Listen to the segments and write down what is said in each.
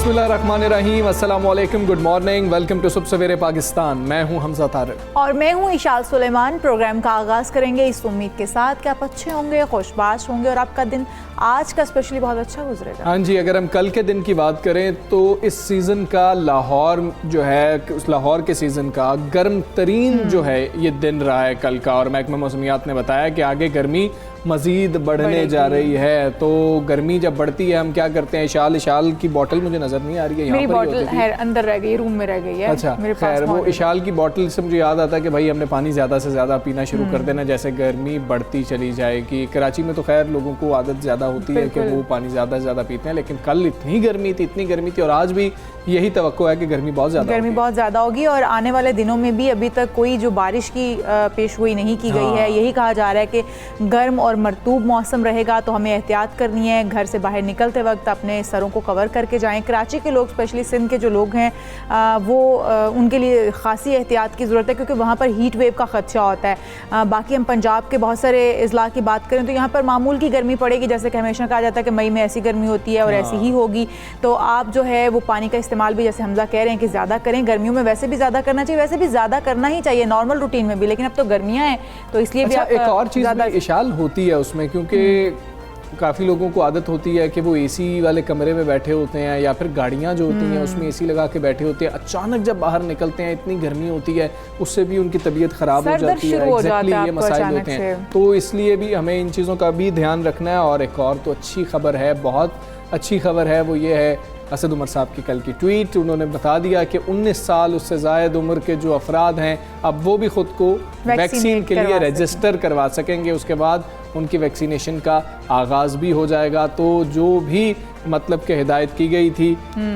बिस्मिल्लाहिर्रहमानिर्रहीम, अस्सलामुअलैकुम, good morning, welcome to सुबह सवेरे पाकिस्तान। मैं हूं हमजा तारिक और मैं हूं इशाल सुलेमान। प्रोग्राम का आगाज़ करेंगे इस उम्मीद के साथ कि आप अच्छे होंगे, खुशबाश होंगे और आपका दिन आज का स्पेशली बहुत अच्छा गुजरेगा। हाँ जी, अगर हम कल के दिन की बात करें तो इस सीज़न का लाहौर जो है, उस लाहौर के सीज़न का गर्म तरीन जो है ये दिन रहा है कल का। और महकमा मौसमियात ने बताया कि आगे गर्मी मज़ीद बढ़ने जा रही है। तो गर्मी जब बढ़ती है हम क्या करते हैं, इशाल की बोतल मुझे नज़र नहीं आ रही है, मेरी बोतल है अंदर रह गई, रूम में रह गई है। अच्छा, मेरे खैर वो इशाल की बोतल से मुझे याद आता है कि भाई हमने पानी ज़्यादा से ज़्यादा पीना शुरू कर देना जैसे गर्मी बढ़ती चली जाएगी। कराची में तो खैर लोगों को आदत ज़्यादा होती है कि वो पानी ज़्यादा से ज़्यादा पीते हैं, लेकिन कल इतनी गर्मी थी और आज भी यही तवक्को है कि गर्मी बहुत ज़्यादा होगी। और आने वाले दिनों में भी अभी तक कोई जो बारिश की पेशगोई नहीं की गई है। यही कहा जा रहा है कि गर्म और मरतूब मौसम रहेगा, तो हमें एहतियात करनी है। घर से बाहर निकलते वक्त अपने सरों को कवर करके जाएं। कराची के लोग, स्पेशली सिंध के जो लोग हैं वो उनके लिए खासी एहतियात की ज़रूरत है, क्योंकि वहाँ पर हीट वेव का ख़दशा होता है। बाकी हम पंजाब के बहुत सारे अज़ला की बात करें तो यहाँ पर मामूल की गर्मी पड़ेगी, जैसे कि हमेशा कहा जाता है कि मई में ऐसी गर्मी होती है और ऐसी ही होगी। तो आप जो है वो पानी का इस्तेमाल भी, जैसे हमजा कह रहे हैं कि ज़्यादा करें। गर्मियों में वैसे भी ज़्यादा करना चाहिए, वैसे भी ज़्यादा करना ही चाहिए नॉर्मल रूटीन में भी, लेकिन अब तो गर्मियाँ हैं तो इसलिए भी एक और चीज़ भी इशाल होती है उसमें, क्योंकि काफ़ी लोगों को आदत होती है कि वो एसी वाले कमरे में बैठे होते हैं या फिर गाड़ियाँ जो होती हैं उसमें एसी लगा के बैठे होते हैं। अचानक जब बाहर निकलते हैं इतनी गर्मी होती है, उससे भी उनकी तबीयत ख़राब हो जाती है। एग्जैक्टली ये मसाइल होते हैं, तो इसलिए भी हमें इन चीज़ों का भी ध्यान रखना है। और एक और तो अच्छी खबर है, बहुत अच्छी खबर है, वो ये है असद उमर साहब की कल की ट्वीट। उन्होंने बता दिया कि 19 साल उससे ज़ायद उम्र के जो अफराद हैं अब वो भी ख़ुद को वैक्सीन के लिए रजिस्टर करवा सकेंगे। उसके बाद उनकी वैक्सीनेशन का आगाज़ भी हो जाएगा। तो जो भी मतलब कि हिदायत की गई थी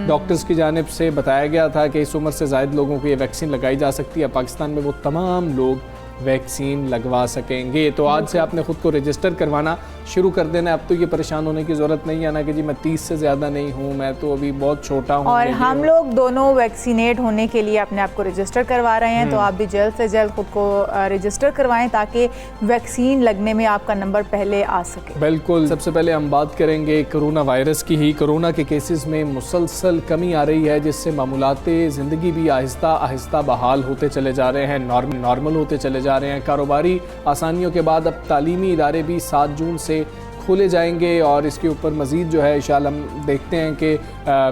डॉक्टर्स की जानिब से, बताया गया था कि इस उम्र से ज़ायद लोगों को ये वैक्सीन लगाई जा सकती है। पाकिस्तान में वो तमाम लोग वैक्सीन लगवा सकेंगे। तो आज से आपने ख़ुद को रजिस्टर करवाना शुरू कर देना। अब तो ये परेशान होने की ज़रूरत नहीं है ना कि जी मैं 30 से ज़्यादा नहीं हूँ, मैं तो अभी बहुत छोटा हूँ। और हम लोग दोनों वैक्सीनेट होने के लिए अपने आप को रजिस्टर करवा रहे हैं, तो आप भी जल्द से जल्द ख़ुद को रजिस्टर करवाएं ताकि वैक्सीन लगने में आपका नंबर पहले आ सके। बिल्कुल। सबसे पहले हम बात करेंगे कोरोना वायरस की ही। कोरोना के केसेस में मुसलसल कमी आ रही है, जिससे मामूलाते ज़िंदगी भी आहिस्ता आहिस्ता बहाल होते चले जा रहे हैं, नॉर्मल होते चले जा रहे हैं। कारोबारी आसानियों के बाद अब तालीमी इदारे भी 7 जून से खोले जाएंगे। और इसके ऊपर मज़ीद जो है इंशाअल्लाह हम देखते हैं कि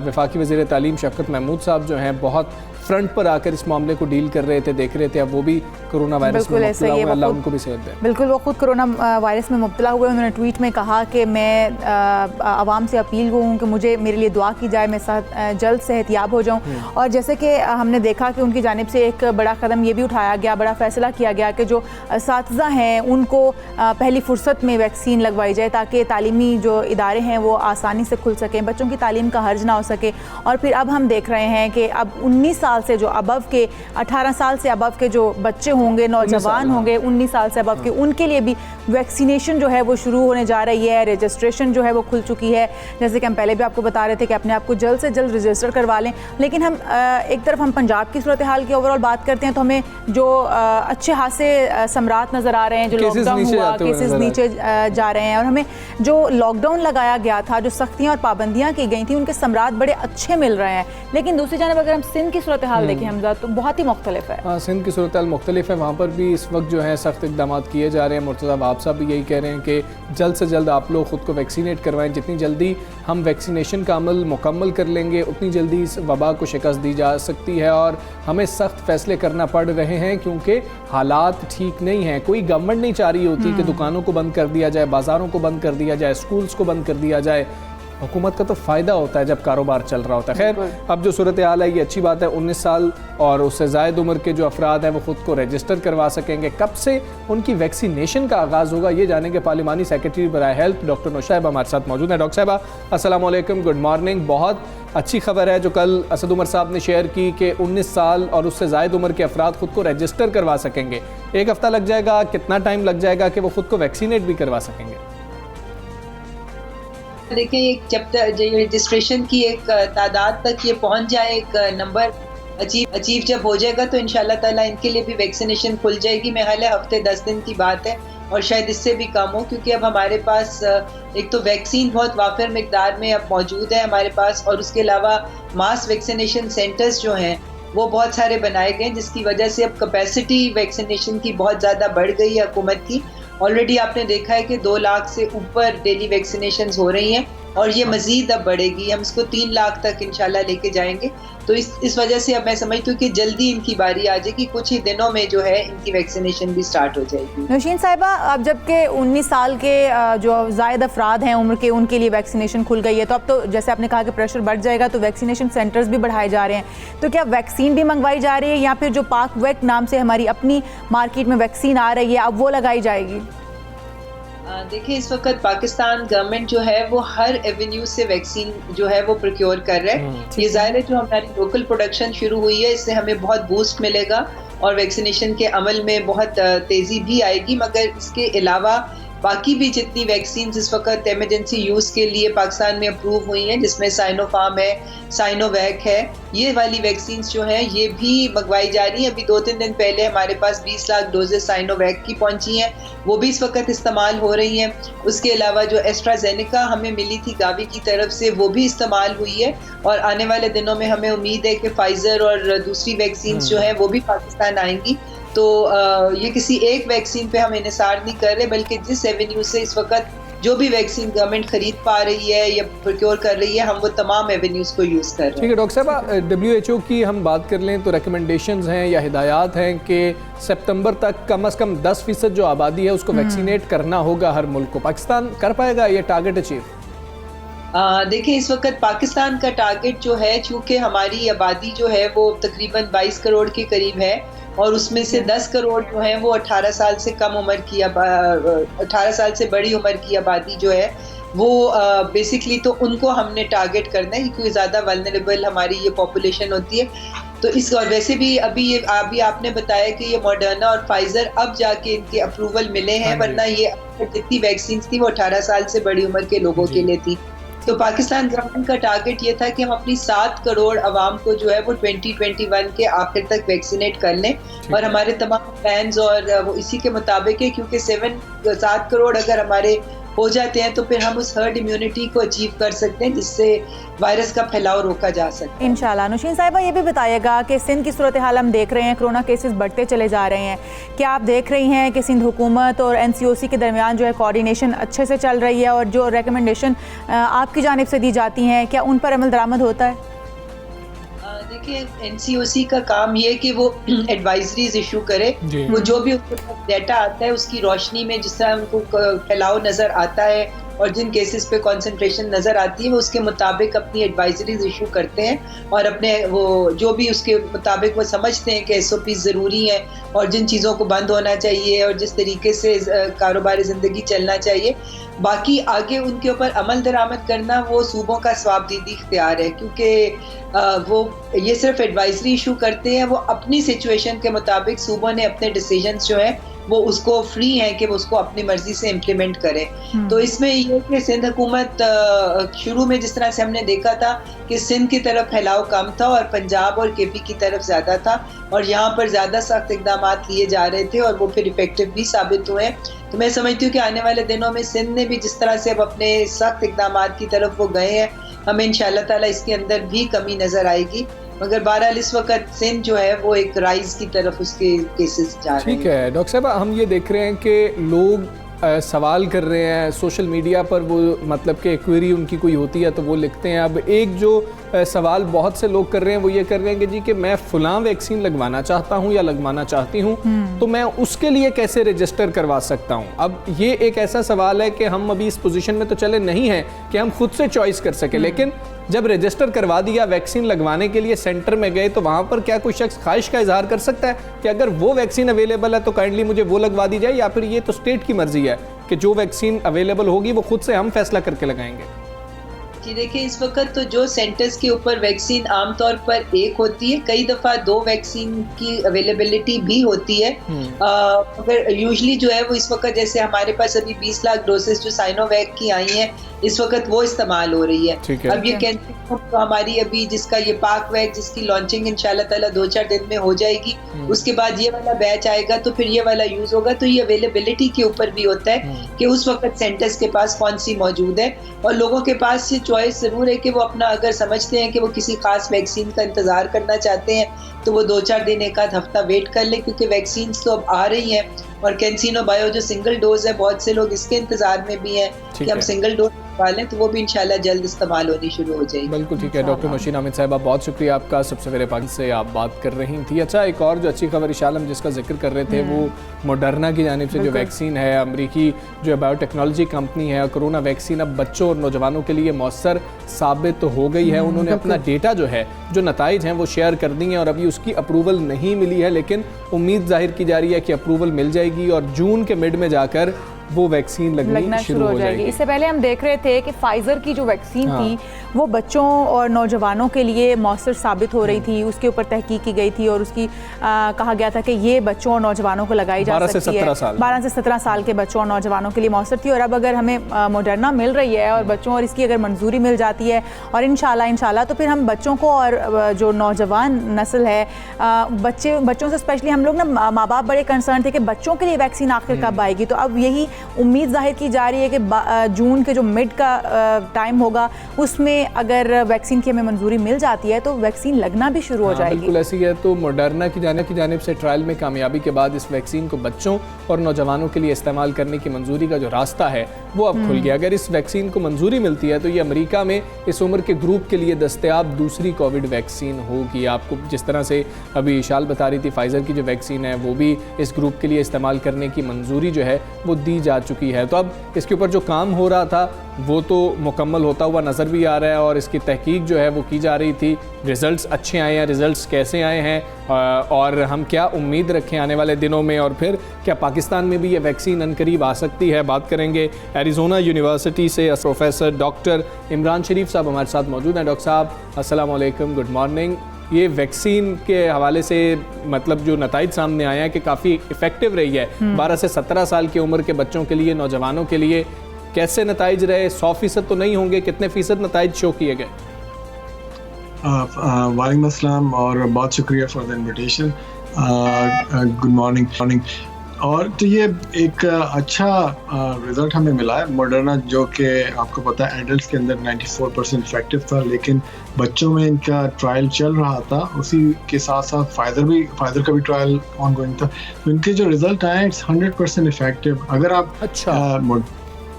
वफाकी वज़ीर तालीम शफ़क़त महमूद साहब जो हैं बहुत फ्रंट पर आकर इस मामले को डील कर रहे थे, देख रहे थे। अब वो भी कोरोना वायरस में मुब्तला हुए, अल्लाह उनको भी सेहत दे। बिल्कुल, वो खुद कोरोना वायरस में मुब्तला हुए। उन्होंने ट्वीट में कहा कि मैं आवाम से अपील हूँ कि मुझे मेरे लिए दुआ की जाए, मैं जल्द सेहतियाब हो जाऊँ। और जैसे कि हमने देखा कि उनकी जानिब से एक बड़ा कदम ये भी उठाया गया, बड़ा फ़ैसला किया गया कि जो असातिज़ा हैं उनको पहली फ़ुर्सत में वैक्सीन लगवाई जाए, ताकि तालीमी जो इदारे हैं वो आसानी से खुल सकें, बच्चों की तालीम का हर्ज ना हो सके। और फिर अब हम देख रहे हैं कि अब 19 साल से जो अबव के, 18 साल से अबव के जो बच्चे होंगे, नौजवान होंगे, 19 साल से अबव के, उनके लिए भी वैक्सीनेशन जो है वो शुरू होने जा रही है। रजिस्ट्रेशन जो है वो खुल चुकी है। जैसे कि हम पहले भी आपको बता रहे थे कि अपने आप को जल्द से जल्द रजिस्टर करवा लें। लेकिन हम एक तरफ हम पंजाब की सूरत हाल की ओवरऑल बात करते हैं तो हमें जो अच्छे खासे सम्राट नज़र आ रहे हैं, जो लॉकडाउन हुआ, केसेस नीचे जा रहे हैं। और हमें जो लॉकडाउन लगाया गया था, जो सख्तियाँ और पाबंदियाँ की गई थी, उनके सम्राट बड़े अच्छे मिल रहे हैं। लेकिन दूसरी जानब अगर हम सिंध की सूरत हाल देखें हमजा, तो बहुत ही मुख्तलिफ है। हाँ, सिंध की सूरत हाल मुख्तलिफ है। वहाँ पर भी इस वक्त जो है सख्त इक़दाम किए जा रहे हैं। मुर्तज़ा वहाब साहब भी यही कह रहे हैं कि जल्द से जल्द आप लोग ख़ुद को वैक्सीनेट करवाएं। जितनी जल्दी हम वैक्सीनेशन का अमल मुकम्मल कर लेंगे उतनी जल्दी इस वबा को शिकस्त दी जा सकती है। और हमें सख्त फ़ैसले करना पड़ रहे हैं क्योंकि हालात ठीक नहीं हैं। कोई गवर्नमेंट नहीं चाह रही होती कि दुकानों को बंद कर दिया जाए, बाज़ारों को बंद कर दिया जाए, स्कूल्स को बंद कर दिया जाए। हुकूमत का तो फ़ायदा होता है जब कारोबार चल रहा होता है। खैर, अब जो सूरत हाल है ये अच्छी बात है। 19 साल और उससे ज़ायद उम्र के जो अफराद हैं वो ख़ुद को रजिस्टर करवा सकेंगे। कब से उनकी वैक्सीनेशन का आगाज़ होगा ये जानेंगे। पार्लिमानी सेक्रेटरी बराए हेल्थ डॉक्टर नौशा साहिबा हमारे साथ मौजूद हैं। डॉक्टर साहिबा अस्सलाम वालेकुम, गुड मॉर्निंग। बहुत अच्छी खबर है जो कल असद उमर साहब ने शेयर की कि 19 साल और उससे ज़ायद उम्र के अफराद ख़ुद को रजिस्टर करवा सकेंगे। एक हफ़्ता लग जाएगा, कितना टाइम लग जाएगा कि वो ख़ुद को वैक्सीनेट भी करवा सकेंगे? देखिए, जब तक रजिस्ट्रेशन की एक तादाद तक ये पहुंच जाए, एक नंबर अचीव जब हो जाएगा तो इंशाल्लाह ताला इनके लिए भी वैक्सीनेशन खुल जाएगी। मेरे ख्याल है हफ्ते 10 दिन की बात है और शायद इससे भी कम हो, क्योंकि अब हमारे पास एक तो वैक्सीन बहुत वाफिर मिकदार में अब मौजूद है हमारे पास, और उसके अलावा मास वैक्सीनेशन सेंटर्स जो हैं वो बहुत सारे बनाए गए हैं, जिसकी वजह से अब कैपेसिटी वैक्सीनेशन की बहुत ज़्यादा बढ़ गई है हुकूमत की। ऑलरेडी आपने देखा है कि 2 लाख से ऊपर डेली वैक्सीनेशंस हो रही हैं और ये मज़ीद अब बढ़ेगी, हम इसको 3 लाख तक इंशाल्लाह लेके जाएंगे। तो इस वजह से अब मैं समझती हूँ कि जल्दी इनकी बारी आ जाएगी, कुछ ही दिनों में जो है इनकी वैक्सीनेशन भी स्टार्ट हो जाएगी। नौशीन साहिबा, अब जबकि 19 साल के जो ज़ायद अफराद हैं उम्र के, उनके लिए वैक्सीनेशन खुल गई है, तो अब तो जैसे आपने कहा कि प्रेशर बढ़ जाएगा, तो वैक्सीनेशन सेंटर्स भी बढ़ाए जा रहे हैं। तो क्या वैक्सीन भी मंगवाई जा रही है या फिर जो पाक वैक नाम से हमारी अपनी मार्केट में वैक्सीन आ रही है अब वो लगाई जाएगी? देखिए, इस वक्त पाकिस्तान गवर्नमेंट जो है वो हर एवेन्यू से वैक्सीन जो है वो प्रोक्योर कर रहा है। ये ज़ाहिर है जो हमारी लोकल प्रोडक्शन शुरू हुई है, इससे हमें बहुत बूस्ट मिलेगा और वैक्सीनेशन के अमल में बहुत तेज़ी भी आएगी। मगर इसके अलावा बाकी भी जितनी वैक्सीन इस वक्त एमरजेंसी यूज़ के लिए पाकिस्तान में अप्रूव हुई हैं, जिसमें साइनोफार्म है, साइनोवैक है, ये वाली वैक्सीन जो हैं ये भी मंगवाई जा रही हैं। अभी 2-3 दिन पहले हमारे पास 20 लाख डोजेस साइनोवैक की पहुंची हैं, वो भी इस वक्त इस्तेमाल हो रही हैं। उसके अलावा जो एस्ट्राजेनेका हमें मिली थी गावी की तरफ से, वो भी इस्तेमाल हुई है और आने वाले दिनों में हमें उम्मीद है कि फाइज़र और दूसरी वैक्सीन जो हैं वो भी पाकिस्तान आएंगी। तो ये किसी एक वैक्सीन पे हम इन्हिसार नहीं कर रहे, बल्कि जिस एवेन्यू से इस वक्त जो भी वैक्सीन गवर्नमेंट खरीद पा रही है या प्रोक्योर कर रही है, हम वो तमाम एवेन्यूज़ को यूज़ कर रहे हैं। ठीक है डॉक्टर साहब, WHO की हम बात कर लें तो रिकमेंडेशंस हैं या हिदायत हैं कि सितंबर तक कम से कम 10% जो आबादी है उसको वैक्सीनेट करना होगा हर मुल्क को। पाकिस्तान कर पाएगा ये टारगेट अचीव? देखिए, इस वक्त पाकिस्तान का टारगेट जो है, चूँकि हमारी आबादी जो है वो तकरीबन 22 करोड़ के करीब है और उसमें से 10 करोड़ जो है वो 18 साल से कम उम्र की 18 साल से बड़ी उम्र की आबादी जो है वो बेसिकली तो उनको हमने टारगेट करना है, क्योंकि ज़्यादा वल्नरेबल हमारी ये पॉपुलेशन होती है। तो इस, और वैसे भी अभी आपने बताया कि ये मॉडर्ना और फाइजर अब जाके इनके अप्रूवल मिले हैं, वरना ये जितनी वैक्सीन थी वो 18 साल से बड़ी उम्र के लोगों के लिए थी। तो पाकिस्तान गवर्नमेंट का टारगेट ये था कि हम अपनी 7 करोड़ आवाम को जो है वो 2021 के आखिर तक वैक्सीनेट कर लें, और हमारे तमाम प्लान्स और वो इसी के मुताबिक है, क्योंकि 7 करोड़ अगर हमारे हो जाते हैं तो फिर हम उस हर्ड इम्यूनिटी को अचीव कर सकते हैं, जिससे वायरस का फैलाव रोका जा सकता है इंशाल्लाह। नौशीन साहिबा, ये भी बताइएगा कि सिंध की सूरत हाल हम देख रहे हैं, कोरोना केसेस बढ़ते चले जा रहे हैं, क्या आप देख रही हैं कि सिंध हुकूमत और NCOC के दरमियान जो है कोऑर्डिनेशन अच्छे से चल रही है, और जो रिकमेंडेशन आपकी जानिब से दी जाती हैं क्या उन पर अमल दरामद होता है? देखिए, NCOC का काम ये है कि वो एडवाइजरीज इशू करे, वो जो भी उसके पास डाटा आता है उसकी रोशनी में जिस तरह उनको फैलाव नज़र आता है और जिन केसेस पे कंसंट्रेशन नज़र आती है वो उसके मुताबिक अपनी एडवाइजरीज इशू करते हैं, और अपने वो जो भी उसके मुताबिक वो समझते हैं कि SOP ज़रूरी है और जिन चीज़ों को बंद होना चाहिए और जिस तरीके से कारोबारी ज़िंदगी चलना चाहिए, बाकी आगे उनके ऊपर अमल दरामद करना वो सूबों का स्वाबदीदी इख्तियार है, क्योंकि वो ये सिर्फ एडवाइजरी इशू करते हैं, वो अपनी सिचुएशन के मुताबिक सूबों ने अपने डिसीजंस जो हैं वो उसको फ्री हैं कि वो उसको अपनी मर्जी से इम्प्लीमेंट करें। तो इसमें ये कि सिंध हुकूमत शुरू में जिस तरह से हमने देखा था कि सिंध की तरफ फैलाव कम था और पंजाब और KP की तरफ ज़्यादा था, और यहाँ पर ज़्यादा सख्त इकदाम लिए जा रहे थे और वो फिर इफेक्टिव भी साबित हुए। तो मैं समझती हूँ कि आने वाले दिनों में सिंध ने भी जिस तरह से अब अपने सख्त इकदाम की तरफ वो गए हैं, हमें इंशाअल्लाह ताला इसके अंदर भी कमी नज़र आएगी। मगर बहरहाल इस वक्त सिंध जो है वो एक राइज की तरफ उसके केसेस जा रहे हैं। ठीक है डॉक्टर साहब, हम ये देख रहे हैं कि लोग सवाल कर रहे हैं सोशल मीडिया पर, वो मतलब कि क्वेरी उनकी कोई होती है तो वो लिखते हैं। अब एक जो सवाल बहुत से लोग कर रहे हैं वो ये कर रहे हैं कि जी कि मैं फ़लाँ वैक्सीन लगवाना चाहता हूँ या लगवाना चाहती हूँ, तो मैं उसके लिए कैसे रजिस्टर करवा सकता हूँ? अब ये एक ऐसा सवाल है कि हम अभी इस पोजीशन में तो चले नहीं हैं कि हम खुद से चॉइस कर सकें, लेकिन जब रजिस्टर करवा दिया, वैक्सीन लगवाने के लिए सेंटर में गए, तो वहाँ पर क्या कोई शख्स ख्वाहिश का इजहार कर सकता है कि अगर वो वैक्सीन अवेलेबल है तो काइंडली मुझे वो लगवा दी जाए, या फिर ये तो स्टेट की मर्जी है कि जो वैक्सीन अवेलेबल होगी वो खुद से हम फैसला करके लगाएंगे? जी देखिए, इस वक्त तो जो सेंटर्स के ऊपर वैक्सीन आमतौर पर एक होती है, कई दफ़ा 2 वैक्सीन की अवेलेबिलिटी भी होती है, मगर यूजुअली जो है वो इस वक्त जैसे हमारे पास अभी 20 लाख डोसेस जो साइनोवैक की आई हैं, इस वक्त वो इस्तेमाल हो रही है। अब ये कैंसर तो हमारी अभी जिसका ये पाक वैक्स जिसकी लॉन्चिंग इंशाल्लाह ताला 2-4 दिन में हो जाएगी, उसके बाद ये वाला बैच आएगा तो फिर ये वाला यूज होगा। तो ये अवेलेबिलिटी के ऊपर भी होता है कि उस वक्त सेंटर्स के पास कौन सी मौजूद है, और लोगों के पास ये चॉइस जरूर है कि वो अपना अगर समझते हैं कि वो किसी खास वैक्सीन का इंतजार करना चाहते हैं तो वो 2-4 दिन 1 हफ्ता वेट कर ले, क्योंकि वैक्सीन तो अब आ रही हैं। और कैंसिनो बायो जो सिंगल डोज है, बहुत से लोग इसके इंतजार में भी हैं कि हम सिंगल डोज लें, तो वो भी इंशाल्लाह जल्द इस्तेमाल होनी शुरू हो जाएगी। बिल्कुल ठीक है। डॉक्टर नौशीन अहमद साहिबा, बहुत शुक्रिया आपका। सबसे पहले पाकिस्तान से आप बात कर रही थी। अच्छा, एक और जो अच्छी खबर इशाल हम जिसका जिक्र कर रहे थे वो मॉडर्ना की जानिब से जो वैक्सीन है, अमरीकी जो बायोटेक्नोलॉजी कंपनी है, कोरोना वैक्सीन अब बच्चों और नौजवानों के लिए मौसर साबित हो गई है। उन्होंने अपना डेटा जो है, जो नताइज हैं वो शेयर कर दी हैं और अभी उसकी अप्रूवल नहीं मिली है, लेकिन उम्मीद जाहिर की जा रही है कि अप्रूवल मिल जाएगी और जून के मिड में जाकर वो वैक्सीन लगना शुरू हो जाएगी। इससे पहले हम देख रहे थे कि फाइजर की जो वैक्सीन थी वो बच्चों और नौजवानों के लिए मौसर साबित हो रही थी, उसके ऊपर तहकीक की गई थी और उसकी कहा गया था कि ये बच्चों और नौजवानों को लगाई जा सकती है। 12 से 17 साल के बच्चों और नौजवानों के लिए मौसर थी। और अब अगर हमें मॉडर्ना मिल रही है और बच्चों और इसकी अगर मंजूरी मिल जाती है और इंशाल्लाह तो फिर हम बच्चों को और जो नौजवान नस्ल है, बच्चों से स्पेशली हम लोग ना माँ बाप बड़े कंसर्न थे कि बच्चों के लिए वैक्सीन आखिर कब आएगी। तो अब यही उम्मीद जाहिर की जा रही है कि जून के जो मिड का टाइम होगा उसमें अगर वैक्सीन की हमें मंजूरी मिल जाती है तो वैक्सीन लगना भी शुरू हो जाएगी। बिल्कुल ऐसी है। तो मॉडर्ना की जानिब से ट्रायल में कामयाबी के बाद इस वैक्सीन को बच्चों और नौजवानों के लिए इस्तेमाल करने की मंजूरी का जो रास्ता है वो अब खुल गया। अगर इस वैक्सीन को मंजूरी मिलती है तो ये अमेरिका में इस उम्र के ग्रुप के लिए दस्तयाब दूसरी कोविड वैक्सीन होगी। आपको जिस तरह से अभी इशाल बता रही थी, फाइजर की जो वैक्सीन है वो भी इस ग्रुप के लिए इस्तेमाल करने की मंजूरी जो है वो दी जा चुकी है। तो अब इसके ऊपर जो काम हो रहा था वो तो मुकम्मल होता हुआ नज़र भी आ रहा है और इसकी तहकीक जो है वो की जा रही थी। रिज़ल्ट्स अच्छे आए हैं, रिज़ल्ट्स कैसे आए हैं और हम क्या उम्मीद रखें आने वाले दिनों में, और फिर क्या पाकिस्तान में भी ये वैक्सीन अनकरीब आ सकती है, बात करेंगे। एरिज़ोना यूनिवर्सिटी से प्रोफेसर डॉक्टर इमरान शरीफ साहब हमारे साथ मौजूद हैं। डॉक्टर साहब अस्सलाम वालेकुम, गुड मॉर्निंग। ये वैक्सीन के हवाले से मतलब जो नताइज सामने आया है कि काफ़ी इफ़ेक्टिव रही है 12 से 17 साल की उम्र के बच्चों के लिए, नौजवानों के लिए, कैसे नताइज रहे? 100% तो नहीं होंगे, कितने फ़ीसद नताइज शो किए गए? वालेकुम अस्सलाम और बहुत शुक्रिया for the invitation. Good morning. और तो ये एक अच्छा रिज़ल्ट हमें मिला है। मॉडर्ना जो कि आपको पता है एडल्ट्स के अंदर 94% इफेक्टिव था, लेकिन बच्चों में इनका ट्रायल चल रहा था। उसी के साथ साथ फाइजर का भी ट्रायल ऑनगोइंग था। तो इनके जो रिज़ल्ट आए इट्स 100% इफेक्टिव। अगर आप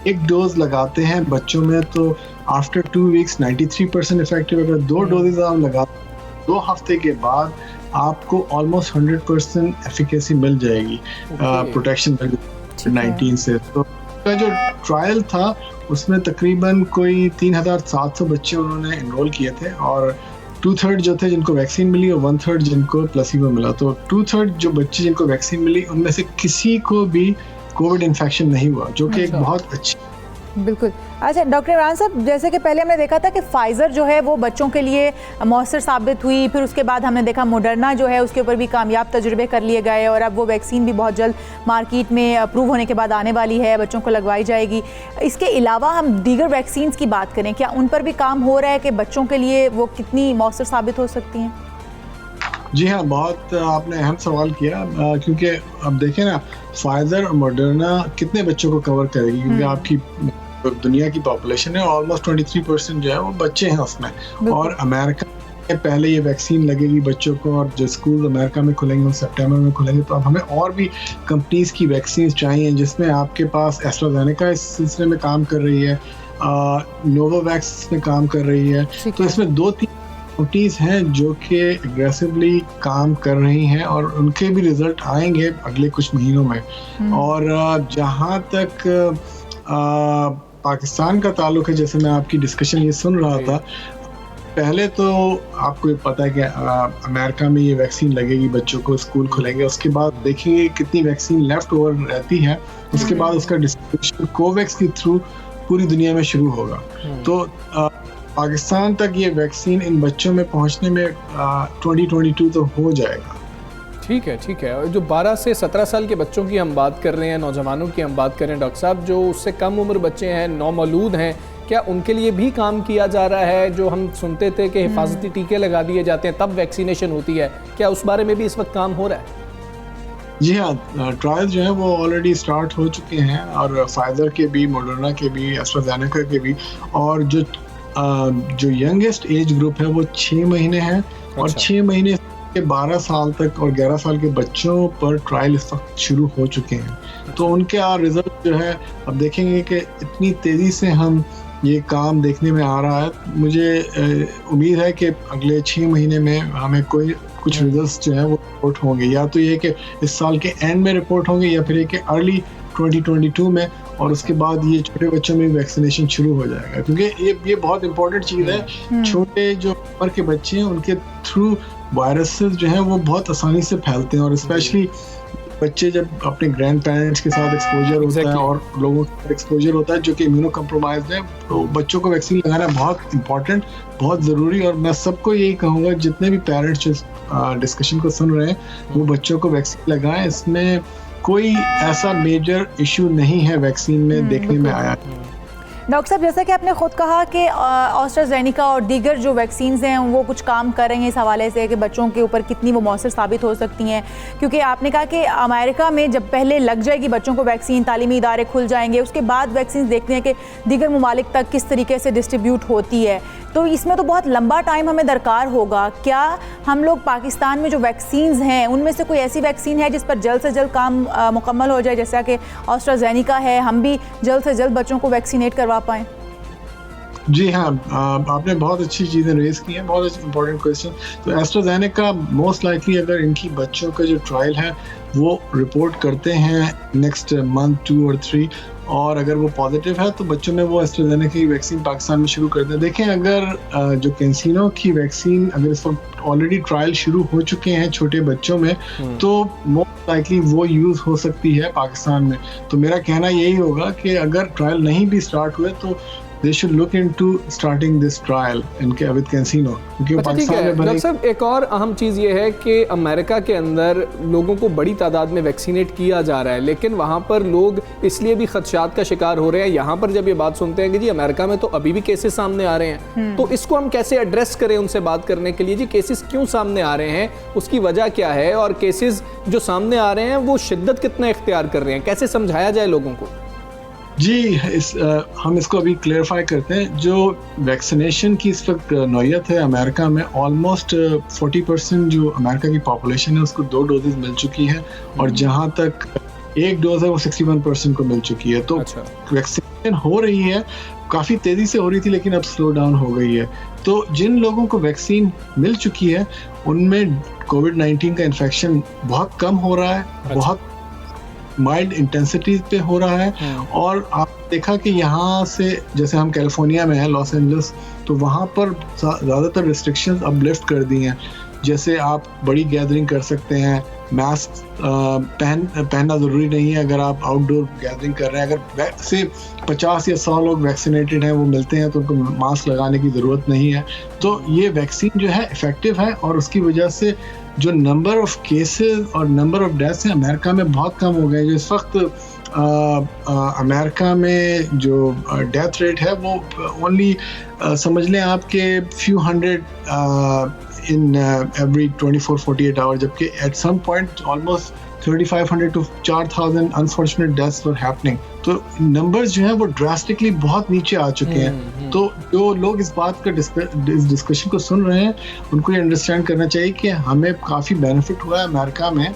एक डोज लगाते हैं बच्चों में तो आफ्टर 2 वीक्स 93% इफेक्टिव। अगर 2 डोजेज आप लगाते 2 हफ्ते के बाद आपको ऑलमोस्ट 100% एफिकेसी मिल जाएगी, प्रोटेक्शन 19 से। तो जो ट्रायल था उसमें तकरीबन कोई 3700 बच्चे उन्होंने एनरोल किए थे और 2/3 जो थे जिनको वैक्सीन मिली और 1/3 जिनको प्लेसिबो मिला। तो 2/3 जो बच्चे जिनको वैक्सीन मिली उनमें से किसी को भी कोविड इन्फेक्शन नहीं हुआ, जो कि एक बहुत अच्छी। बिल्कुल। अच्छा डॉक्टर इमरान साहब, जैसे कि पहले हमने देखा था कि फाइजर जो है वो बच्चों के लिए मौसर साबित हुई, फिर उसके बाद हमने देखा मॉडर्ना जो है उसके ऊपर भी कामयाब तजुर्बे कर लिए गए और अब वो वैक्सीन भी बहुत जल्द मार्केट में अप्रूव होने के बाद आने वाली है, बच्चों को लगवाई जाएगी। इसके अलावा हम दीगर वैक्सीन की बात करें, क्या उन पर भी काम हो रहा है कि बच्चों के लिए वो कितनी मौसर साबित हो सकती हैं? जी हाँ, बहुत आपने अहम सवाल किया, क्योंकि अब देखें ना फाइजर और मॉडर्ना कितने बच्चों को कवर करेगी, क्योंकि आपकी दुनिया की पॉपुलेशन है ऑलमोस्ट 23% जो है वो बच्चे हैं उसमें। और अमेरिका में पहले ये वैक्सीन लगेगी बच्चों को और जो स्कूल अमेरिका में खुलेंगे वो सितंबर में खुलेंगे। तो अब हमें और भी कंपनीज की वैक्सीन चाहिए, जिसमें आपके पास एस्ट्राजेनेका इस सिलसिले में काम कर रही है, नोवावैक्स में काम कर रही है। तो इसमें 2-3 कंपनीज हैं जो कि एग्रेसिवली काम कर रही हैं और उनके भी रिजल्ट आएंगे अगले कुछ महीनों में। और जहाँ तक पाकिस्तान का ताल्लुक है, जैसे मैं आपकी डिस्कशन ये सुन रहा था, पहले तो आपको पता है कि अमेरिका में ये वैक्सीन लगेगी, बच्चों को स्कूल खुलेंगे, उसके बाद देखेंगे कितनी वैक्सीन लेफ्ट ओवर रहती है, उसके बाद उसका डिस्ट्रीब्यूशन कोवैक्स के थ्रू पूरी दुनिया में शुरू होगा। तो पाकिस्तान तक ये वैक्सीन इन बच्चों में पहुंचने में 2022 तो हो जाएगा। ठीक है। और जो 12 से 17 साल के बच्चों की हम बात कर रहे हैं, नौजवानों की हम बात कर रहे हैं डॉक्टर साहब, जो उससे कम उम्र बच्चे हैं, नौमौलूद हैं, क्या उनके लिए भी काम किया जा रहा है? जो हम सुनते थे कि हिफाजती टीके लगा दिए जाते हैं तब वैक्सीनेशन होती है, क्या उस बारे में भी इस वक्त काम हो रहा है? जी हाँ, ट्रायल जो है वो ऑलरेडी स्टार्ट हो चुके हैं, और फाइजर के भी, मॉडर्ना के भी, एस्ट्राजेनेका के भी, और जो यंगेस्ट एज ग्रुप है वो 6 महीने है। और 6 महीने के 12 साल तक और 11 साल के बच्चों पर ट्रायल इस वक्त शुरू हो चुके हैं। तो उनके रिजल्ट जो है अब देखेंगे कि इतनी तेज़ी से हम ये काम देखने में आ रहा है। मुझे उम्मीद है कि अगले 6 महीने में हमें कुछ रिजल्ट्स जो है वो रिपोर्ट होंगे, या तो ये कि इस साल के एंड में रिपोर्ट होंगे, या फिर ये कि अर्ली 2022 में, और उसके बाद ये छोटे बच्चों में वैक्सीनेशन शुरू हो जाएगा। क्योंकि ये बहुत इंपॉर्टेंट चीज़ है। छोटे जो उम्र के बच्चे हैं उनके थ्रू वायरसेस जो हैं वो बहुत आसानी से फैलते हैं, और स्पेशली बच्चे जब अपने ग्रैंड पेरेंट्स के साथ एक्सपोजर होता है और लोगों के साथ एक्सपोजर होता है जो कि इम्यूनो कम्प्रोमाइज्ड है, तो बच्चों को वैक्सीन लगाना बहुत इंपॉर्टेंट, बहुत ज़रूरी। और मैं सबको यही कहूँगा, जितने भी पेरेंट्स इस डिस्कशन को सुन रहे हैं वो बच्चों को वैक्सीन लगाएं। इसमें कोई ऐसा मेजर इशू नहीं है वैक्सीन में देखने में आया। डॉक्टर साहब, जैसा कि आपने खुद कहा कि एस्ट्राजेनेका और दीगर जो वैक्सीन्स हैं वो कुछ काम कर रही हैं इस हवाले से कि बच्चों के ऊपर कितनी वो मौसर साबित हो सकती हैं, क्योंकि आपने कहा कि अमेरिका में जब पहले लग जाएगी बच्चों को वैक्सीन, तालीमी इदारे खुल जाएंगे, उसके बाद वैक्सीन देखते हैं कि दीगर ममालिक तक किस तरीके से डिस्ट्रीब्यूट होती है। तो इसमें तो बहुत लंबा टाइम हमें दरकार होगा। क्या हम लोग पाकिस्तान में जो वैक्सीन्स हैं उनमें से कोई ऐसी वैक्सीन है जिस पर जल्द से जल्द काम मुकम्मल हो जाए, जैसा कि एस्ट्राजेनेका है, हम भी जल्द से जल्द बच्चों को वैक्सीनेट करवा पाएँ? जी हाँ, आपने बहुत अच्छी चीज़ें रेज की हैं, बहुत इंपॉर्टेंट क्वेश्चन। तो एस्ट्राजेनेका मोस्ट लाइकली अगर इनकी बच्चों का जो ट्रायल है वो रिपोर्ट करते हैं नेक्स्ट मंथ 2 और 3, और अगर वो पॉजिटिव है तो बच्चों में वो एस्ट्राजेनेका की वैक्सीन पाकिस्तान में शुरू कर दें। देखें, अगर जो कैंसिनो की वैक्सीन अगर इस वक्त ऑलरेडी ट्रायल शुरू हो चुके हैं छोटे बच्चों में, तो मोस्ट लाइकली वो यूज़ हो सकती है पाकिस्तान में। तो मेरा कहना यही होगा कि अगर ट्रायल नहीं भी स्टार्ट हुए तो they should look into starting this trial with CanSino, क्योंकि पाकिस्तान में डॉक्टर साहब, एक और अहम चीज़ ये है कि अमेरिका के अंदर लोगों को बड़ी तादाद में वैक्सीनेट किया जा रहा है, लेकिन वहाँ पर लोग इसलिए भी खदशात का शिकार हो रहे हैं। यहाँ पर जब ये बात सुनते हैं कि जी अमेरिका में तो अभी भी केसेस सामने आ रहे हैं, तो इसको हम कैसे एड्रेस करें उनसे बात करने के लिए? जी केसेस क्यों सामने आ रहे हैं, उसकी वजह क्या है, और केसेस जो सामने आ रहे हैं वो शिद्दत कितना इख्तियार कर रहे हैं, कैसे समझाया जाए लोगों को? जी, हम इसको अभी क्लेरिफाई करते हैं। जो वैक्सीनेशन की इस वक्त नौयत है अमेरिका में, ऑलमोस्ट 40% जो अमेरिका की पॉपुलेशन है उसको 2 डोजेज मिल चुकी है, और जहां तक 1 डोज है वो 61% को मिल चुकी है। तो वैक्सीनेशन हो रही है, काफ़ी तेज़ी से हो रही थी, लेकिन अब स्लो डाउन हो गई है। तो जिन लोगों को वैक्सीन मिल चुकी है उनमें कोविड-19 का इन्फेक्शन बहुत कम हो रहा है, बहुत माइल्ड इंटेंसिटी पे हो रहा है। और आप देखा कि यहाँ से, जैसे हम कैलिफोर्निया में हैं, लॉस एंजल्स, तो वहाँ पर ज़्यादातर रिस्ट्रिक्शंस अब लिफ्ट कर दी हैं। जैसे आप बड़ी गैदरिंग कर सकते हैं, मास्क पहनना ज़रूरी नहीं है अगर आप आउटडोर गैदरिंग कर रहे हैं। अगर से 50 या 100 लोग वैक्सीनेटेड हैं वो मिलते हैं तो उनको मास्क लगाने की ज़रूरत नहीं है। तो ये वैक्सीन जो है इफ़ेक्टिव है, और उसकी वजह से जो नंबर ऑफ केसेस और नंबर ऑफ डेथ्स हैं अमेरिका में बहुत कम हो गए। जो इस वक्त अमेरिका में जो डेथ रेट है वो ओनली समझ लें आपके few hundred in every 24-48 hours, जबकि at some point almost 3,500 to 4,000 unfortunate deaths were happening। तो numbers जो हैं वो drastically बहुत नीचे आ चुके हैं। तो जो लोग इस बात का इस डिस्कशन को सुन रहे हैं उनको ये अंडरस्टैंड करना चाहिए कि हमें काफ़ी बेनिफिट हुआ है अमेरिका में।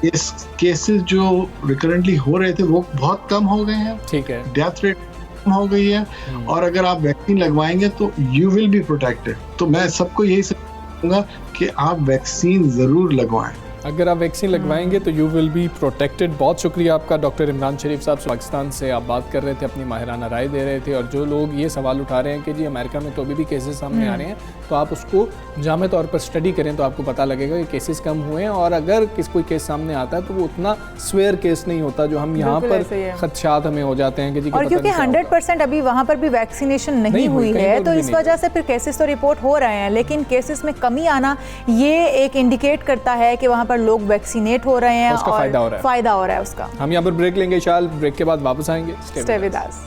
इस केसेस जो रिकरेंटली हो रहे थे वो बहुत कम हो गए हैं, ठीक है, डेथ रेट हो गई है, और अगर आप वैक्सीन लगवाएंगे तो यू विल बी प्रोटेक्टेड। तो मैं सबको यही कहूँगा कि आप वैक्सीन ज़रूर लगवाएं। अगर आप वैक्सीन लगवाएंगे तो यू विल बी प्रोटेक्टेड। बहुत शुक्रिया आपका डॉक्टर इमरान शरीफ साहब, पाकिस्तान से आप बात कर रहे थे, अपनी माहिराना राय दे रहे थे। और जो लोग ये सवाल उठा रहे हैं कि जी अमेरिका में तो अभी भी केसेस सामने आ रहे हैं, तो आप उसको जामे तौर पर स्टडी करें तो आपको पता लगेगा कि केसेस कम हुए हैं, और अगर कोई केस सामने आता है तो वो उतना स्वेयर केस नहीं होता जो हम यहाँ पर खदशात हमें हो जाते हैं कि जी, और क्योंकि 100% अभी वहाँ पर भी वैक्सीनेशन नहीं हुई है, तो इस वजह से फिर केसेस तो रिपोर्ट हो रहे हैं, लेकिन केसेस में कमी आना ये एक इंडिकेट करता है कि वहाँ पर लोग वैक्सीनेट हो रहे हैं और फायदा हो रहा है उसका। हम यहाँ पर ब्रेक लेंगे, शाल ब्रेक के बाद वापस आएंगे। Stay with us.